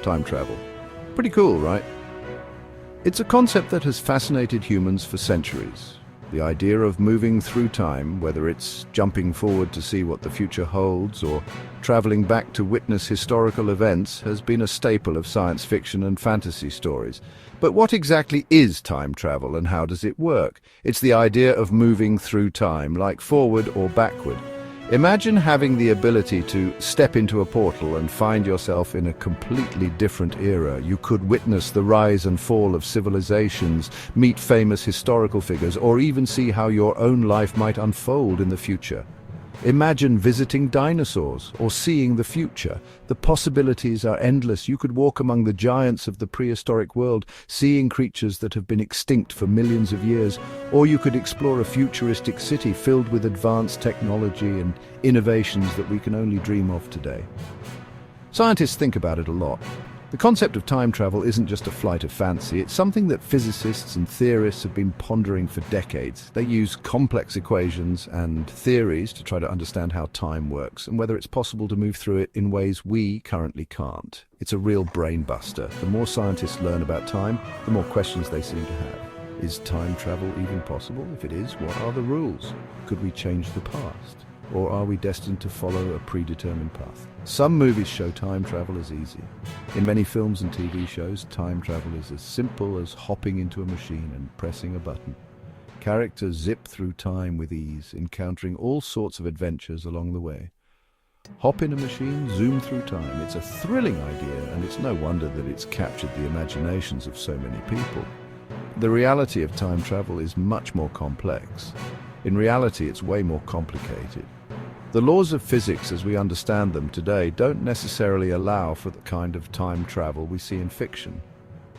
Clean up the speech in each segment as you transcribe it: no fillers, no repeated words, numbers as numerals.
time travel. Pretty cool, right? It's a concept that has fascinated humans for centuries. The idea of moving through time, whether it's jumping forward to see what the future holds or traveling back to witness historical events, has been a staple of science fiction and fantasy stories. But what exactly is time travel and how does it work? It's the idea of moving through time, like forward or backward. Imagine having the ability to step into a portal and find yourself in a completely different era. You could witness the rise and fall of civilizations, meet famous historical figures, or even see how your own life might unfold in the future. Imagine visiting dinosaurs or seeing the future. The possibilities are endless. You could walk among the giants of the prehistoric world, seeing creatures that have been extinct for millions of years, or you could explore a futuristic city filled with advanced technology and innovations that we can only dream of today. Scientists think about it a lot. The concept of time travel isn't just a flight of fancy, it's something that physicists and theorists have been pondering for decades. They use complex equations and theories to try to understand how time works and whether it's possible to move through it in ways we currently can't. It's a real brain buster. The more scientists learn about time, the more questions they seem to have. Is time travel even possible? If it is, what are the rules? Could we change the past? Or are we destined to follow a predetermined path? Some movies show time travel as easy. In many films and TV shows, time travel is as simple as hopping into a machine and pressing a button. Characters zip through time with ease, encountering all sorts of adventures along the way. Hop in a machine, zoom through time. It's a thrilling idea, and it's no wonder that it's captured the imaginations of so many people. The reality of time travel is much more complex. In reality, it's way more complicated. The laws of physics as we understand them today don't necessarily allow for the kind of time travel we see in fiction.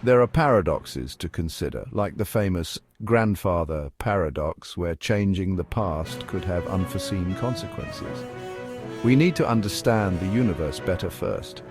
There are paradoxes to consider, like the famous grandfather paradox, where changing the past could have unforeseen consequences. We need to understand the universe better first.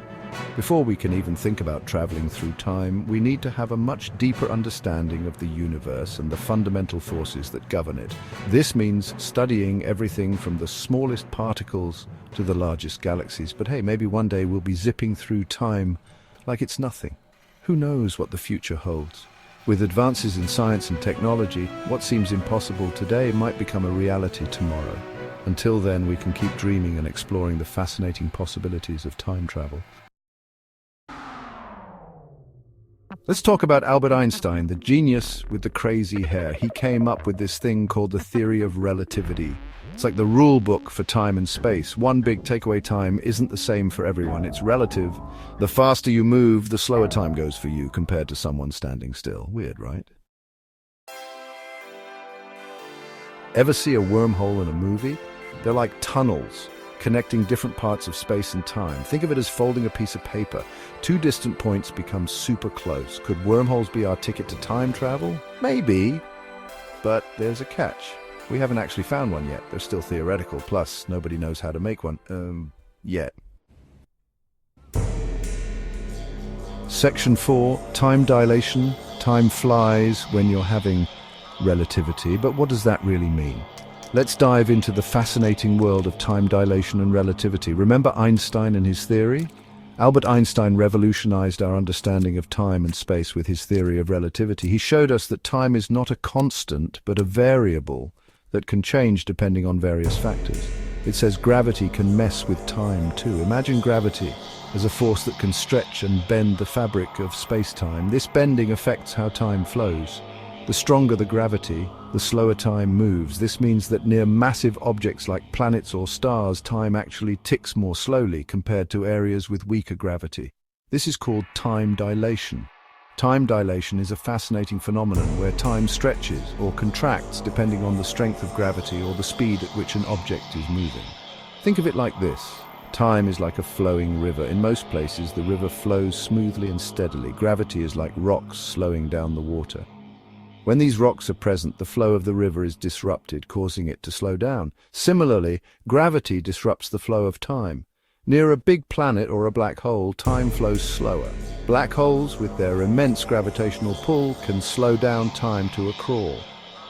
Before we can even think about traveling through time, we need to have a much deeper understanding of the universe and the fundamental forces that govern it. This means studying everything from the smallest particles to the largest galaxies. But hey, maybe one day we'll be zipping through time like it's nothing. Who knows what the future holds? With advances in science and technology, what seems impossible today might become a reality tomorrow. Until then, we can keep dreaming and exploring the fascinating possibilities of time travel. Let's talk about Albert Einstein, the genius with the crazy hair. He came up with this thing called the theory of relativity. It's like the rule book for time and space. One big takeaway: time isn't the same for everyone. It's relative. The faster you move, the slower time goes for you compared to someone standing still. Weird, right? Ever see a wormhole in a movie? They're like tunnels, connecting different parts of space and time. Think of it as folding a piece of paper. Two distant points become super close. Could wormholes be our ticket to time travel? Maybe, but there's a catch. We haven't actually found one yet. They're still theoretical, plus nobody knows how to make one, yet. Section 4, time dilation. Time flies when you're having relativity, but what does that really mean? Let's dive into the fascinating world of time dilation and relativity. Remember Einstein and his theory? Albert Einstein revolutionized our understanding of time and space with his theory of relativity. He showed us that time is not a constant, but a variable that can change depending on various factors. It says gravity can mess with time too. Imagine gravity as a force that can stretch and bend the fabric of space-time. This bending affects how time flows. The stronger the gravity, the slower time moves. This means that near massive objects like planets or stars, time actually ticks more slowly compared to areas with weaker gravity. This is called time dilation. Time dilation is a fascinating phenomenon where time stretches or contracts depending on the strength of gravity or the speed at which an object is moving. Think of it like this. Time is like a flowing river. In most places, the river flows smoothly and steadily. Gravity is like rocks slowing down the water. When these rocks are present, the flow of the river is disrupted, causing it to slow down. Similarly, gravity disrupts the flow of time. Near a big planet or a black hole, time flows slower. Black holes, with their immense gravitational pull, can slow down time to a crawl.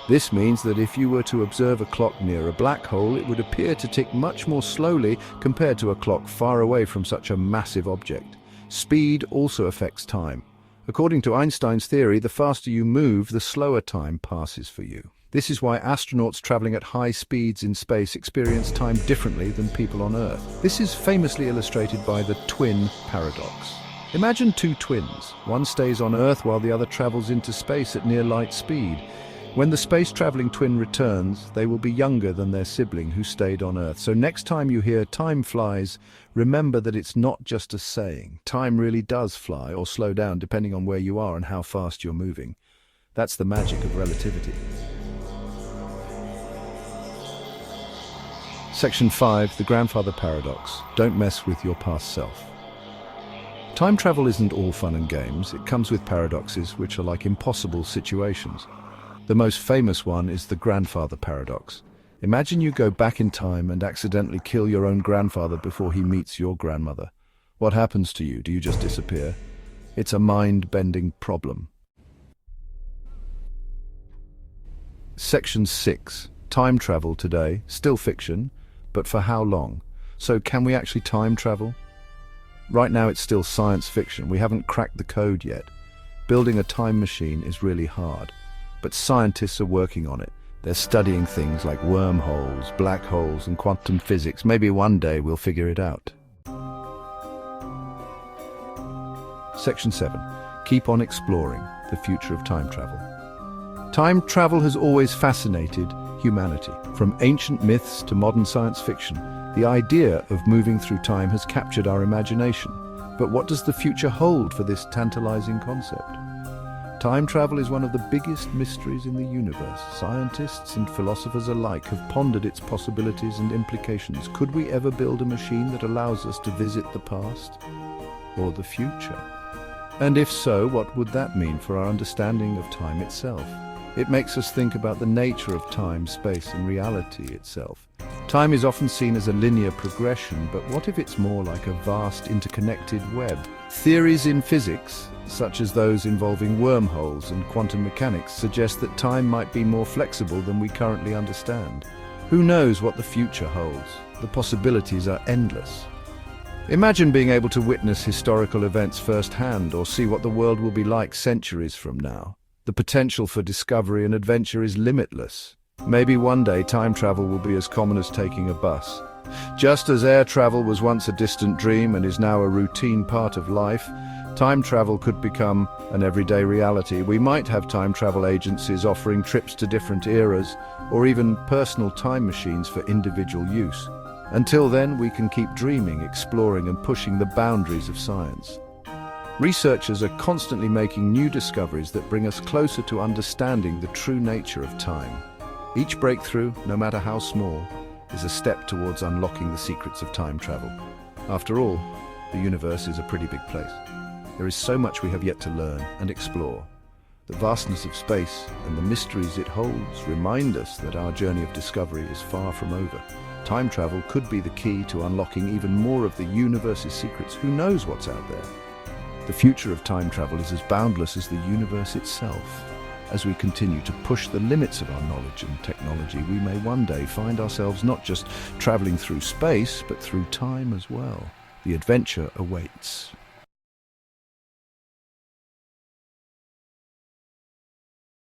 This means that if you were to observe a clock near a black hole, it would appear to tick much more slowly compared to a clock far away from such a massive object. Speed also affects time. According to Einstein's theory, the faster you move, the slower time passes for you. This is why astronauts traveling at high speeds in space experience time differently than people on Earth. This is famously illustrated by the twin paradox. Imagine two twins. One stays on Earth while the other travels into space at near light speed. When the space-traveling twin returns, they will be younger than their sibling who stayed on Earth. So next time you hear "time flies," remember that it's not just a saying. Time really does fly or slow down depending on where you are and how fast you're moving. That's the magic of relativity. Section 5, the grandfather paradox. Don't mess with your past self. Time travel isn't all fun and games. It comes with paradoxes which are like impossible situations. The most famous one is the grandfather paradox. Imagine you go back in time and accidentally kill your own grandfather before he meets your grandmother. What happens to you? Do you just disappear? It's a mind-bending problem. Section 6. Time travel today. Still fiction, but for how long? So can we actually time travel? Right now it's still science fiction. We haven't cracked the code yet. Building a time machine is really hard, but scientists are working on it. They're studying things like wormholes, black holes, and quantum physics. Maybe one day we'll figure it out. Section 7. Keep on exploring the future of time travel. Time travel has always fascinated humanity. From ancient myths to modern science fiction, the idea of moving through time has captured our imagination. But what does the future hold for this tantalizing concept? Time travel is one of the biggest mysteries in the universe. Scientists and philosophers alike have pondered its possibilities and implications. Could we ever build a machine that allows us to visit the past or the future? And if so, what would that mean for our understanding of time itself? It makes us think about the nature of time, space, and reality itself. Time is often seen as a linear progression, but what if it's more like a vast interconnected web? Theories in physics, such as those involving wormholes and quantum mechanics, suggest that time might be more flexible than we currently understand. Who knows what the future holds? The possibilities are endless. Imagine being able to witness historical events firsthand or see what the world will be like centuries from now. The potential for discovery and adventure is limitless. Maybe one day time travel will be as common as taking a bus. Just as air travel was once a distant dream and is now a routine part of life, time travel could become an everyday reality. We might have time travel agencies offering trips to different eras, or even personal time machines for individual use. Until then, we can keep dreaming, exploring, and pushing the boundaries of science. Researchers are constantly making new discoveries that bring us closer to understanding the true nature of time. Each breakthrough, no matter how small, is a step towards unlocking the secrets of time travel. After all, the universe is a pretty big place. There is so much we have yet to learn and explore. The vastness of space and the mysteries it holds remind us that our journey of discovery is far from over. Time travel could be the key to unlocking even more of the universe's secrets. Who knows what's out there? The future of time travel is as boundless as the universe itself. As we continue to push the limits of our knowledge and technology, we may one day find ourselves not just traveling through space, but through time as well. The adventure awaits.